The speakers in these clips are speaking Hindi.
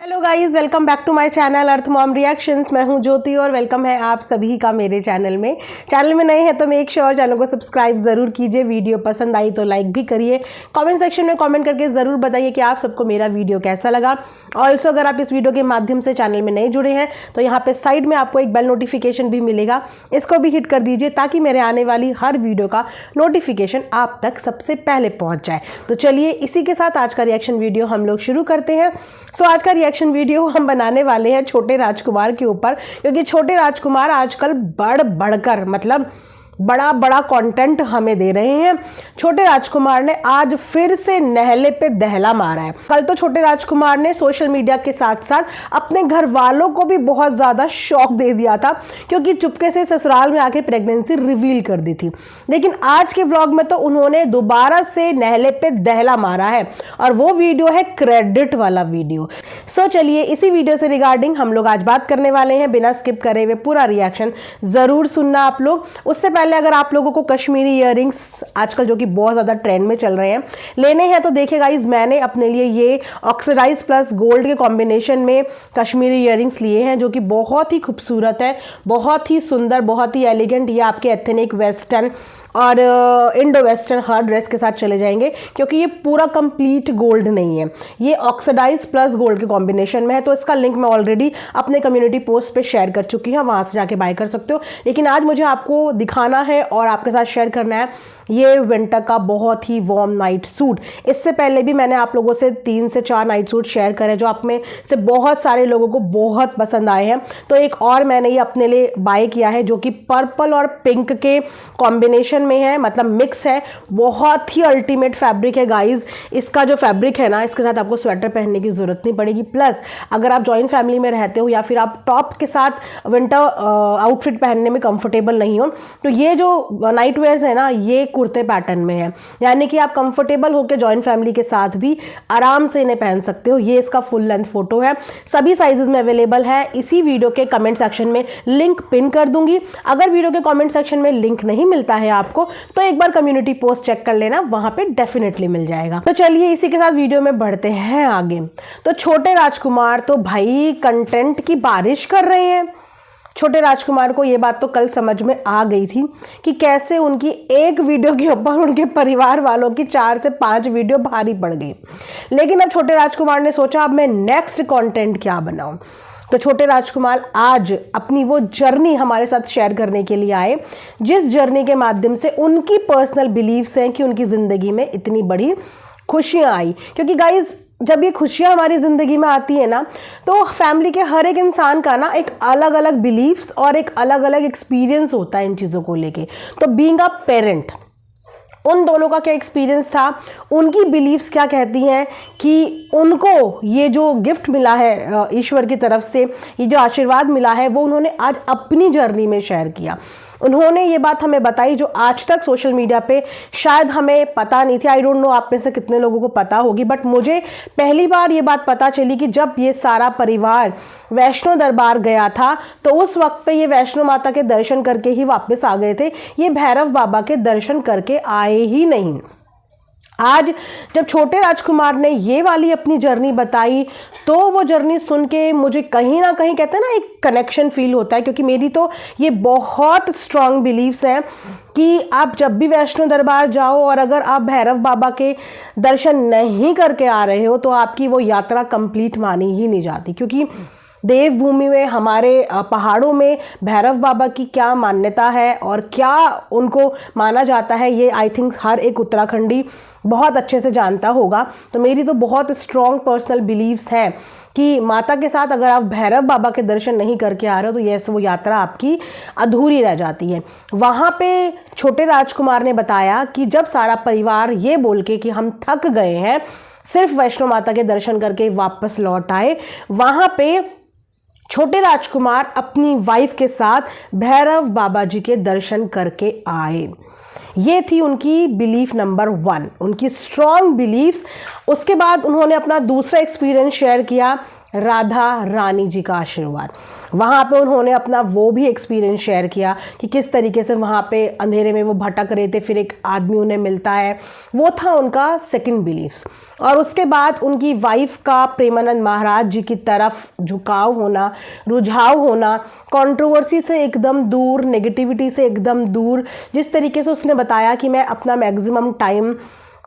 Hello guys, welcome back to my channel Earth Mom Reactions. मैं हूं ज्योति और वेलकम है आप सभी का मेरे चैनल में। चैनल में नए हैं तो मेक श्योर चैनल को सब्सक्राइब ज़रूर कीजिए। वीडियो पसंद आई तो लाइक भी करिए। कमेंट सेक्शन में कमेंट करके ज़रूर बताइए कि आप सबको मेरा वीडियो कैसा लगा। ऑल्सो अगर आप इस वीडियो के माध्यम से चैनल में नए जुड़े हैं तो यहाँ पर साइड में आपको एक बेल नोटिफिकेशन भी मिलेगा, इसको भी हिट कर दीजिए ताकि मेरे आने वाली हर वीडियो का नोटिफिकेशन आप तक सबसे पहले पहुँच जाए। तो चलिए इसी के साथ आज का रिएक्शन वीडियो हम लोग शुरू करते हैं। सो आज का रिएक्शन वीडियो हम बनाने वाले हैं छोटे राजकुमार के ऊपर, क्योंकि छोटे राजकुमार आजकल बढ़कर मतलब बड़ा बड़ा कंटेंट हमें दे रहे हैं। छोटे राजकुमार ने आज फिर से नहले पे दहला मारा है। कल तो छोटे राजकुमार ने सोशल मीडिया के साथ साथ अपने घर वालों को भी बहुत ज़्यादा शॉक दे दिया था, क्योंकि चुपके से ससुराल में आके प्रेगनेंसी रिवील कर दी थी। लेकिन आज के व्लॉग में तो उन्होंने दोबारा से नहले पे दहला मारा है और वो वीडियो है क्रेडिट वाला वीडियो। सो चलिए इसी वीडियो से रिगार्डिंग हम लोग आज बात करने वाले हैं। बिना स्किप करे हुए पूरा रिएक्शन ज़रूर सुनना आप लोग। उससे पहले अगर आप लोगों को कश्मीरी इयररिंग्स आजकल जो कि बहुत ज़्यादा ट्रेंड में चल रहे हैं लेने हैं तो देखिए गाइस, मैंने अपने लिए ये ऑक्सीडाइज प्लस गोल्ड के कॉम्बिनेशन में कश्मीरी इयररिंग्स लिए हैं, जो कि बहुत ही खूबसूरत है, बहुत ही सुंदर, बहुत ही एलिगेंट। ये आपके एथनिक, वेस्टर्न और इंडो वेस्टर्न हर ड्रेस के साथ चले जाएंगे, क्योंकि ये पूरा कंप्लीट गोल्ड नहीं है, ये ऑक्सीडाइज प्लस गोल्ड के कॉम्बिनेशन में है। तो इसका लिंक मैं ऑलरेडी अपने कम्युनिटी पोस्ट पे शेयर कर चुकी हूँ, वहाँ से जाके बाय कर सकते हो। लेकिन आज मुझे आपको दिखाना है और आपके साथ शेयर करना है ये विंटर का बहुत ही वार्म नाइट सूट। इससे पहले भी मैंने आप लोगों से 3 से 4 नाइट सूट शेयर करे जो आप में से बहुत सारे लोगों को बहुत पसंद आए हैं। तो एक और मैंने ये अपने लिए बाय किया है जो कि पर्पल और पिंक के कॉम्बिनेशन में है, मतलब मिक्स है। बहुत ही अल्टीमेट फैब्रिक है गाइज। इसका जो फैब्रिक है ना, इसके साथ आपको स्वेटर पहनने की जरूरत नहीं पड़ेगी। प्लस अगर आप जॉइंट फैमिली में रहते हो या फिर आप टॉप के साथ विंटर आउटफिट पहनने में कंफर्टेबल नहीं हो, तो ये जो नाइट वेयर्स है ना, ये कुर्ते पैटर्न में है, यानी कि आप कंफर्टेबल होकर जॉइंट फैमिली के साथ भी आराम से इन्हें पहन सकते हो। ये इसका फुल लेंथ फोटो है, सभी साइजेस में अवेलेबल है। इसी वीडियो के कमेंट सेक्शन में लिंक पिन कर दूंगी। अगर वीडियो के कमेंट सेक्शन में लिंक नहीं मिलता है आपको तो एक बार कम्युनिटी पोस्ट चेक कर लेना, वहां पे डेफिनेटली मिल जाएगा। तो चलिए इसी के साथ वीडियो में बढ़ते हैं आगे। तो छोटे राजकुमार तो भाई कंटेंट की बारिश कर रहे हैं। छोटे राजकुमार को ये बात तो कल समझ में आ गई थी कि कैसे उनकी एक वीडियो के ऊपर उनके परिवार वालों की 4 से 5 वीडियो भारी पड़ गई। लेकिन अब छोटे राजकुमार ने सोचा अब मैं नेक्स्ट कंटेंट क्या बनाऊं। तो छोटे राजकुमार आज अपनी वो जर्नी हमारे साथ शेयर करने के लिए आए, जिस जर्नी के माध्यम से उनकी पर्सनल बिलीव्स हैं कि उनकी ज़िंदगी में इतनी बड़ी खुशियां आई। क्योंकि गाइज जब ये खुशियां हमारी ज़िंदगी में आती है ना, तो फैमिली के हर एक इंसान का ना एक अलग अलग बिलीव्स और एक अलग अलग एक्सपीरियंस होता है इन चीज़ों को लेके। तो बीइंग अ पेरेंट, उन दोनों का क्या एक्सपीरियंस था, उनकी बिलीव्स क्या कहती हैं कि उनको ये जो गिफ्ट मिला है ईश्वर की तरफ से, ये जो आशीर्वाद मिला है, वो उन्होंने आज अपनी जर्नी में शेयर किया। उन्होंने ये बात हमें बताई जो आज तक सोशल मीडिया पे शायद हमें पता नहीं थी। आई डोंट नो आप में से कितने लोगों को पता होगी, बट मुझे पहली बार ये बात पता चली कि जब ये सारा परिवार वैष्णो दरबार गया था तो उस वक्त पे ये वैष्णो माता के दर्शन करके ही वापस आ गए थे, ये भैरव बाबा के दर्शन करके आए ही नहीं। आज जब छोटे राजकुमार ने ये वाली अपनी जर्नी बताई तो वो जर्नी सुन के मुझे कहीं ना कहीं, कहते हैं ना, एक कनेक्शन फील होता है। क्योंकि मेरी तो ये बहुत स्ट्रांग बिलीव्स हैं कि आप जब भी वैष्णो दरबार जाओ और अगर आप भैरव बाबा के दर्शन नहीं करके आ रहे हो तो आपकी वो यात्रा कंप्लीट मानी ही नहीं जाती। क्योंकि देवभूमि में, हमारे पहाड़ों में भैरव बाबा की क्या मान्यता है और क्या उनको माना जाता है, ये आई थिंक हर एक उत्तराखंडी बहुत अच्छे से जानता होगा। तो मेरी तो बहुत स्ट्रॉन्ग पर्सनल बिलीव्स हैं कि माता के साथ अगर आप भैरव बाबा के दर्शन नहीं करके आ रहे हो तो यस, वो यात्रा आपकी अधूरी रह जाती है। वहाँ पे छोटे राजकुमार ने बताया कि जब सारा परिवार ये बोल के कि हम थक गए हैं, सिर्फ वैष्णो माता के दर्शन करके वापस लौट आए, वहाँ पे छोटे राजकुमार अपनी वाइफ के साथ भैरव बाबा जी के दर्शन करके आए। ये थी उनकी बिलीफ नंबर 1, उनकी स्ट्रॉन्ग बिलीफ्स। उसके बाद उन्होंने अपना दूसरा एक्सपीरियंस शेयर किया राधा रानी जी का आशीर्वाद। वहाँ पे उन्होंने अपना वो भी एक्सपीरियंस शेयर किया कि किस तरीके से वहाँ पे अंधेरे में वो भटक रहे थे, फिर एक आदमी उन्हें मिलता है। वो था उनका सेकंड बिलीफ्स। और उसके बाद उनकी वाइफ का प्रेमानंद महाराज जी की तरफ झुकाव होना, रुझाव होना, कंट्रोवर्सी से एकदम दूर, नेगेटिविटी से एकदम दूर। जिस तरीके से उसने बताया कि मैं अपना मैक्सिमम टाइम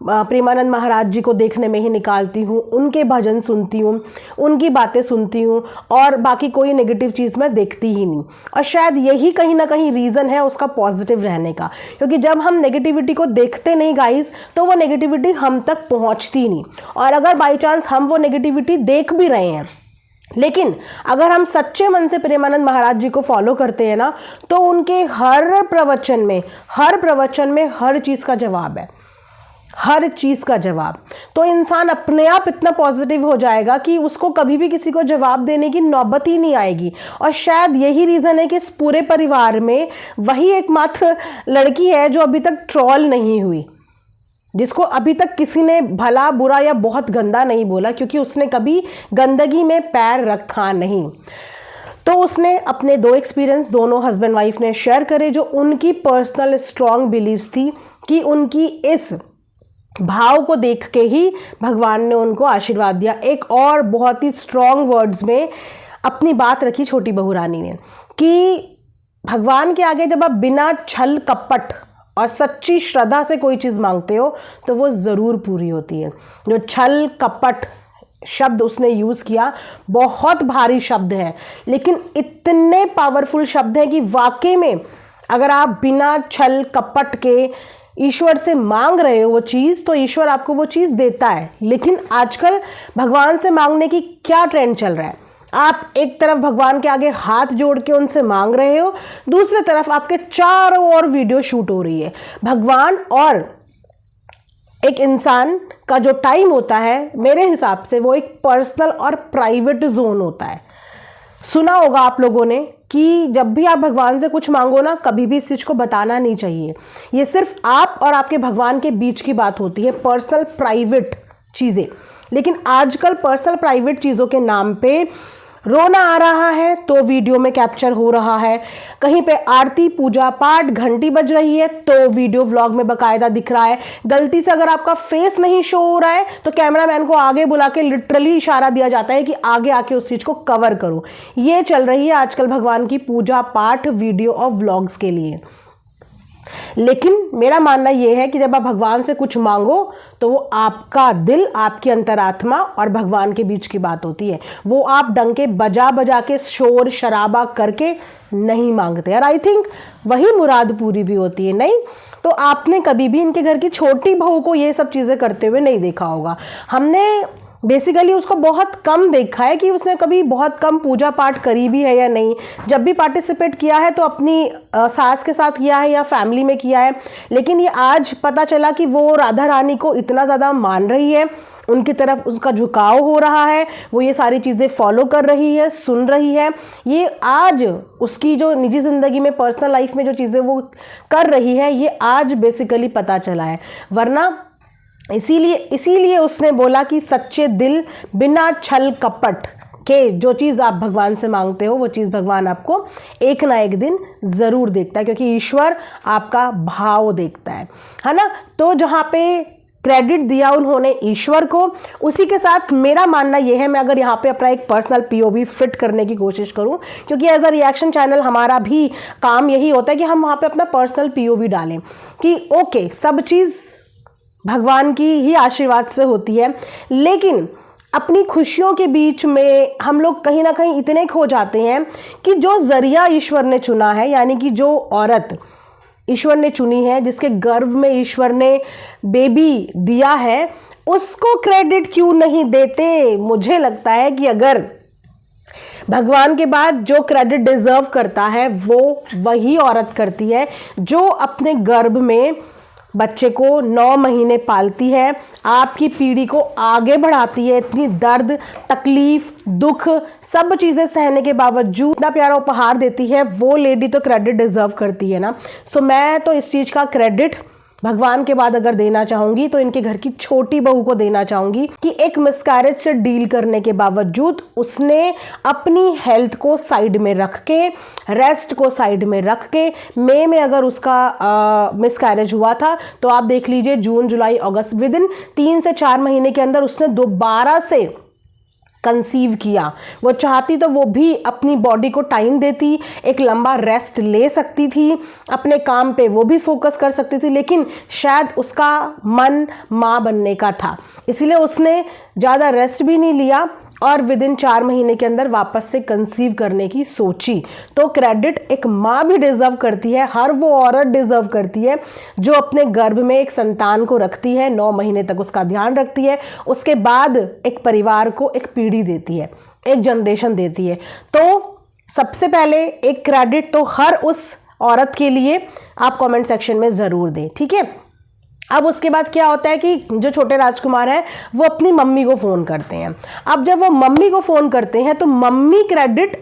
प्रेमानंद महाराज जी को देखने में ही निकालती हूँ, उनके भजन सुनती हूँ, उनकी बातें सुनती हूँ और बाकी कोई नेगेटिव चीज़ मैं देखती ही नहीं। और शायद यही कहीं ना कहीं रीज़न है उसका पॉजिटिव रहने का, क्योंकि जब हम नेगेटिविटी को देखते नहीं गाइस, तो वो नेगेटिविटी हम तक पहुँचती नहीं। और अगर बाई चांस हम वो नेगेटिविटी देख भी रहे हैं, लेकिन अगर हम सच्चे मन से प्रेमानंद महाराज जी को फॉलो करते हैं ना, तो उनके हर प्रवचन में हर चीज़ का जवाब है, हर चीज़ का जवाब। तो इंसान अपने आप इतना पॉजिटिव हो जाएगा कि उसको कभी भी किसी को जवाब देने की नौबत ही नहीं आएगी। और शायद यही रीज़न है कि इस पूरे परिवार में वही एकमात्र लड़की है जो अभी तक ट्रॉल नहीं हुई, जिसको अभी तक किसी ने भला बुरा या बहुत गंदा नहीं बोला, क्योंकि उसने कभी गंदगी में पैर रखा नहीं। तो उसने अपने दो एक्सपीरियंस दोनों हस्बैंड वाइफ ने शेयर करे, जो उनकी पर्सनल स्ट्रॉन्ग बिलीव्स थी कि उनकी इस भाव को देख के ही भगवान ने उनको आशीर्वाद दिया। एक और बहुत ही स्ट्रॉन्ग वर्ड्स में अपनी बात रखी छोटी बहू रानी ने कि भगवान के आगे जब आप बिना छल कपट और सच्ची श्रद्धा से कोई चीज़ मांगते हो तो वो ज़रूर पूरी होती है। जो छल कपट शब्द उसने यूज़ किया, बहुत भारी शब्द है, लेकिन इतने पावरफुल शब्द हैं कि वाकई में अगर आप बिना छल कपट के ईश्वर से मांग रहे हो वो चीज़, तो ईश्वर आपको वो चीज़ देता है। लेकिन आजकल भगवान से मांगने की क्या ट्रेंड चल रहा है? आप एक तरफ भगवान के आगे हाथ जोड़ के उनसे मांग रहे हो, दूसरी तरफ आपके चारों ओर वीडियो शूट हो रही है। भगवान और एक इंसान का जो टाइम होता है, मेरे हिसाब से वो एक पर्सनल और प्राइवेट जोन होता है। सुना होगा आप लोगों ने कि जब भी आप भगवान से कुछ मांगो ना, कभी भी इस चीज़ को बताना नहीं चाहिए। ये सिर्फ आप और आपके भगवान के बीच की बात होती है, पर्सनल प्राइवेट चीज़ें। लेकिन आजकल पर्सनल प्राइवेट चीज़ों के नाम पे रोना आ रहा है तो वीडियो में कैप्चर हो रहा है, कहीं पे आरती पूजा पाठ घंटी बज रही है तो वीडियो व्लॉग में बकायदा दिख रहा है। गलती से अगर आपका फेस नहीं शो हो रहा है तो कैमरामैन को आगे बुला के लिटरली इशारा दिया जाता है कि आगे आके उस चीज़ को कवर करो। ये चल रही है आजकल भगवान की पूजा पाठ वीडियो और व्लॉग्स के लिए। लेकिन मेरा मानना यह है कि जब आप भगवान से कुछ मांगो तो वो आपका दिल, आपकी अंतरात्मा और भगवान के बीच की बात होती है। वो आप डंके बजा बजा के शोर शराबा करके नहीं मांगते। और आई थिंक वही मुराद पूरी भी होती है। नहीं तो आपने कभी भी इनके घर की छोटी बहू को ये सब चीज़ें करते हुए नहीं देखा होगा। हमने बेसिकली उसको बहुत कम देखा है कि उसने कभी बहुत कम पूजा पाठ करी भी है या नहीं। जब भी पार्टिसिपेट किया है तो अपनी सास के साथ किया है या फैमिली में किया है। लेकिन ये आज पता चला कि वो राधा रानी को इतना ज़्यादा मान रही है, उनकी तरफ उसका झुकाव हो रहा है, वो ये सारी चीज़ें फॉलो कर रही है, सुन रही है। ये आज उसकी जो निजी ज़िंदगी में, पर्सनल लाइफ में जो चीज़ें वो कर रही है, ये आज बेसिकली पता चला है। वरना इसीलिए उसने बोला कि सच्चे दिल बिना छल कपट के जो चीज़ आप भगवान से मांगते हो वो चीज़ भगवान आपको एक ना एक दिन ज़रूर देखता है, क्योंकि ईश्वर आपका भाव देखता है ना। तो जहाँ पे क्रेडिट दिया उन्होंने ईश्वर को, उसी के साथ मेरा मानना यह है, मैं अगर यहाँ पे अपना एक पर्सनल पीओवी फिट करने की कोशिश करूँ, क्योंकि एज अ रिएक्शन चैनल हमारा भी काम यही होता है कि हम वहाँ पे अपना पर्सनल पीओवी डालें कि ओके सब चीज़ भगवान की ही आशीर्वाद से होती है। लेकिन अपनी खुशियों के बीच में हम लोग कहीं ना कहीं इतने खो जाते हैं कि जो जरिया ईश्वर ने चुना है, यानी कि जो औरत ईश्वर ने चुनी है, जिसके गर्भ में ईश्वर ने बेबी दिया है, उसको क्रेडिट क्यों नहीं देते। मुझे लगता है कि अगर भगवान के बाद जो क्रेडिट डिजर्व करता है वो वही औरत करती है जो अपने गर्भ में बच्चे को 9 महीने पालती है, आपकी पीढ़ी को आगे बढ़ाती है, इतनी दर्द तकलीफ दुख सब चीज़ें सहने के बावजूद इतना प्यारा उपहार देती है, वो लेडी तो क्रेडिट डिजर्व करती है ना। सो मैं तो इस चीज़ का क्रेडिट भगवान के बाद अगर देना चाहूंगी तो इनके घर की छोटी बहू को देना चाहूंगी कि एक मिसकैरेज से डील करने के बावजूद उसने अपनी हेल्थ को साइड में रख के, रेस्ट को साइड में रख के, मई में अगर उसका मिसकैरेज हुआ था तो आप देख लीजिए जून, जुलाई, अगस्त, विद इन 3 से 4 महीने के अंदर उसने दोबारा से कंसीव किया। वो चाहती तो वो भी अपनी बॉडी को टाइम देती, एक लंबा रेस्ट ले सकती थी, अपने काम पे वो भी फोकस कर सकती थी, लेकिन शायद उसका मन माँ बनने का था, इसीलिए उसने ज़्यादा रेस्ट भी नहीं लिया और विद इन 4 महीने के अंदर वापस से कंसीव करने की सोची। तो क्रेडिट एक माँ भी डिजर्व करती है, हर वो औरत डिजर्व करती है जो अपने गर्भ में एक संतान को रखती है, 9 महीने तक उसका ध्यान रखती है, उसके बाद एक परिवार को एक पीढ़ी देती है, एक जनरेशन देती है। तो सबसे पहले एक क्रेडिट तो हर उस औरत के लिए आप कमेंट सेक्शन में ज़रूर दें, ठीक है। अब उसके बाद क्या होता है कि जो छोटे राजकुमार हैं वो अपनी मम्मी को फ़ोन करते हैं। अब जब वो मम्मी को फ़ोन करते हैं तो मम्मी क्रेडिट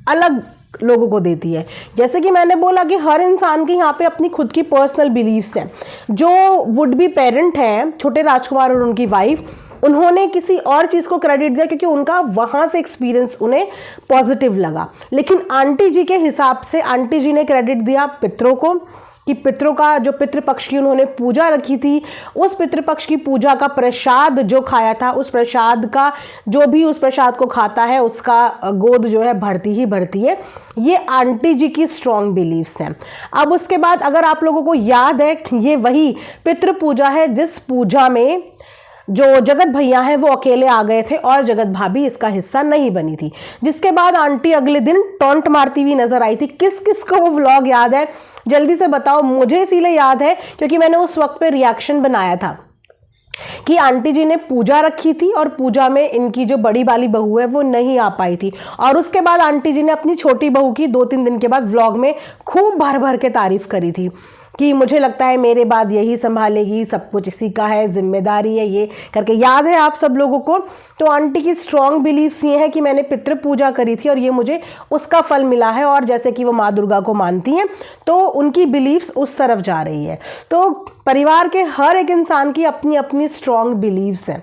अलग लोगों को देती है। जैसे कि मैंने बोला कि हर इंसान की यहाँ पे अपनी खुद की पर्सनल बिलीव्स हैं। जो वुड बी पेरेंट हैं, छोटे राजकुमार और उनकी वाइफ, उन्होंने किसी और चीज़ को क्रेडिट दिया क्योंकि उनका वहाँ से एक्सपीरियंस उन्हें पॉजिटिव लगा। लेकिन आंटी जी के हिसाब से आंटी जी ने क्रेडिट दिया पितरों को, कि पितरों का जो पितृपक्ष की उन्होंने पूजा रखी थी, उस पितृपक्ष की पूजा का प्रसाद जो खाया था, उस प्रसाद का जो भी उस प्रसाद को खाता है उसका गोद जो है भरती ही भरती है। ये आंटी जी की स्ट्रॉन्ग बिलीव्स हैं। अब उसके बाद अगर आप लोगों को याद है, ये वही पितृ पूजा है जिस पूजा में जो जगत भैया हैं वो अकेले आ गए थे और जगत भाभी इसका हिस्सा नहीं बनी थी, जिसके बाद आंटी अगले दिन टॉन्ट मारती हुई नजर आई थी। किस किस को वो व्लॉग याद है जल्दी से बताओ। मुझे इसीलिए याद है क्योंकि मैंने उस वक्त पे रिएक्शन बनाया था कि आंटी जी ने पूजा रखी थी और पूजा में इनकी जो बड़ी वाली बहू है वो नहीं आ पाई थी, और उसके बाद आंटी जी ने अपनी छोटी बहू की 2-3 दिन के बाद व्लॉग में खूब भर भर के तारीफ करी थी कि मुझे लगता है मेरे बाद यही संभालेगी, सब कुछ इसी का है, जिम्मेदारी है, ये करके। याद है आप सब लोगों को? तो आंटी की स्ट्रॉन्ग बिलीव्स ये है कि मैंने पितृ पूजा करी थी और ये मुझे उसका फल मिला है, और जैसे कि वो माँ दुर्गा को मानती हैं तो उनकी बिलीव्स उस तरफ जा रही है। तो परिवार के हर एक इंसान की अपनी अपनी स्ट्रॉन्ग बिलीव्स हैं,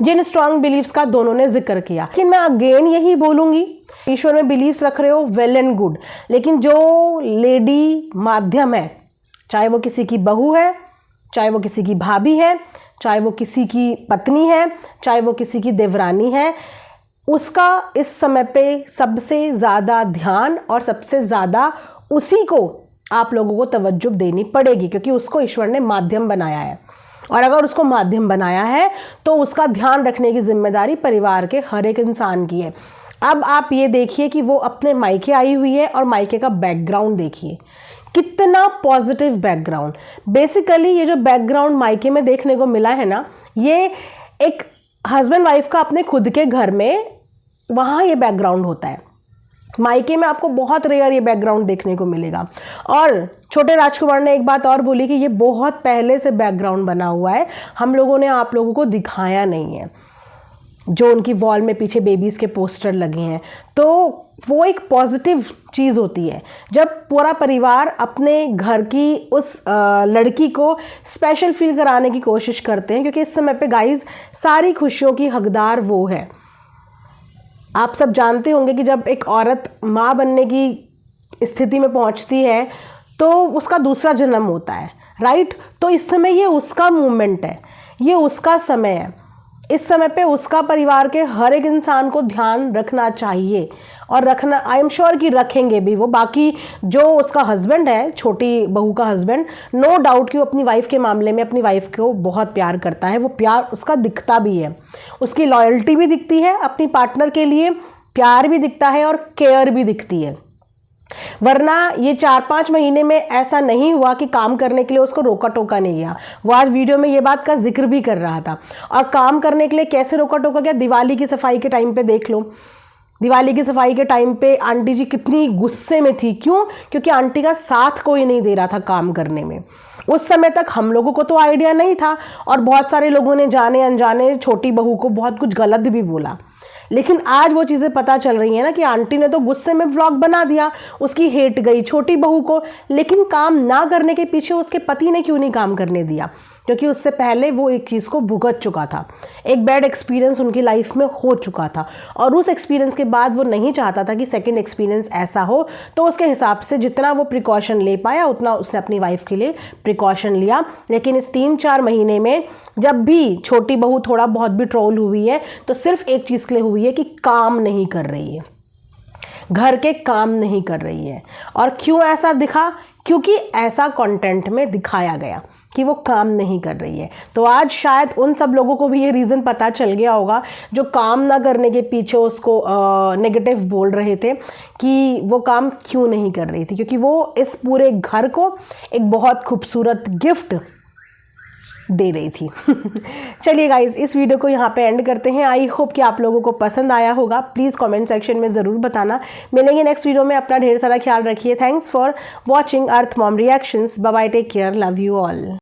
जिन स्ट्रॉन्ग बिलीव्स का दोनों ने जिक्र किया। लेकिन मैं अगेन यही बोलूंगी, ईश्वर में बिलीव्स रख रहे हो वेल एंड गुड, लेकिन जो लेडी माध्यम है, चाहे वो किसी की बहू है, चाहे वो किसी की भाभी है, चाहे वो किसी की पत्नी है, चाहे वो किसी की देवरानी है, उसका इस समय पे सबसे ज़्यादा ध्यान और सबसे ज़्यादा उसी को आप लोगों को तवज्जो देनी पड़ेगी, क्योंकि उसको ईश्वर ने माध्यम बनाया है। और अगर उसको माध्यम बनाया है तो उसका ध्यान रखने की जिम्मेदारी परिवार के हर एक इंसान की है। अब आप ये देखिए कि वो अपने मायके आई हुई है और मायके का बैकग्राउंड देखिए, कितना पॉजिटिव बैकग्राउंड। बेसिकली ये जो बैकग्राउंड मायके में देखने को मिला है ना, ये एक हस्बैंड वाइफ का अपने खुद के घर में वहाँ ये बैकग्राउंड होता है। मायके में आपको बहुत रेयर ये बैकग्राउंड देखने को मिलेगा। और छोटे राजकुमार ने एक बात और बोली कि ये बहुत पहले से बैकग्राउंड बना हुआ है, हम लोगों ने आप लोगों को दिखाया नहीं है। जो उनकी वॉल में पीछे बेबीज़ के पोस्टर लगे हैं, तो वो एक पॉजिटिव चीज़ होती है जब पूरा परिवार अपने घर की उस लड़की को स्पेशल फील कराने की कोशिश करते हैं, क्योंकि इस समय पे गाइस सारी खुशियों की हकदार वो है। आप सब जानते होंगे कि जब एक औरत माँ बनने की स्थिति में पहुँचती है तो उसका दूसरा जन्म होता है, राइट। तो इस समय ये उसका मूवमेंट है, ये उसका समय है। इस समय पे उसका परिवार के हर एक इंसान को ध्यान रखना चाहिए, और रखना आई एम श्योर कि रखेंगे भी वो। बाकी जो उसका हस्बैंड है, छोटी बहू का हस्बैंड, नो डाउट कि वो अपनी वाइफ के मामले में अपनी वाइफ को बहुत प्यार करता है, वो प्यार उसका दिखता भी है, उसकी लॉयल्टी भी दिखती है, अपनी पार्टनर के लिए प्यार भी दिखता है और केयर भी दिखती है। वरना ये 4-5 महीने में ऐसा नहीं हुआ कि काम करने के लिए उसको रोका टोका नहीं गया। वो आज वीडियो में ये बात का जिक्र भी कर रहा था। और काम करने के लिए कैसे रोका टोका गया, दिवाली की सफाई के टाइम पे देख लो। दिवाली की सफाई के टाइम पे आंटी जी कितनी गुस्से में थी। क्यों? क्योंकि आंटी का साथ कोई नहीं दे रहा था काम करने में। उस समय तक हम लोगों को तो आइडिया नहीं था, और बहुत सारे लोगों ने जाने अनजाने छोटी बहू को बहुत कुछ गलत भी बोला। लेकिन आज वो चीज़ें पता चल रही हैं ना कि आंटी ने तो गुस्से में व्लॉग बना दिया, उसकी हेट गई छोटी बहू को, लेकिन काम ना करने के पीछे उसके पति ने क्यों नहीं काम करने दिया? क्योंकि उससे पहले वो एक चीज़ को भुगत चुका था, एक बैड एक्सपीरियंस उनकी लाइफ में हो चुका था, और उस एक्सपीरियंस के बाद वो नहीं चाहता था कि सेकंड एक्सपीरियंस ऐसा हो। तो उसके हिसाब से जितना वो प्रिकॉशन ले पाया उतना उसने अपनी वाइफ के लिए प्रिकॉशन लिया। लेकिन इस 3-4 महीने में जब भी छोटी बहू थोड़ा बहुत भी ट्रोल हुई है तो सिर्फ एक चीज़ के लिए हुई है कि काम नहीं कर रही है, घर के काम नहीं कर रही है। और क्यों ऐसा दिखा? क्योंकि ऐसा कंटेंट में दिखाया गया कि वो काम नहीं कर रही है। तो आज शायद उन सब लोगों को भी ये रीज़न पता चल गया होगा जो काम ना करने के पीछे उसको नेगेटिव बोल रहे थे कि वो काम क्यों नहीं कर रही थी, क्योंकि वो इस पूरे घर को एक बहुत खूबसूरत गिफ्ट दे रही थी। चलिए गाइज, इस वीडियो को यहाँ पे एंड करते हैं। आई होप कि आप लोगों को पसंद आया होगा। प्लीज़ कमेंट सेक्शन में ज़रूर बताना। मिलेंगे नेक्स्ट वीडियो में। अपना ढेर सारा ख्याल रखिए। Thanks for watching Earth Mom Reactions. Bye bye, take care, love you all.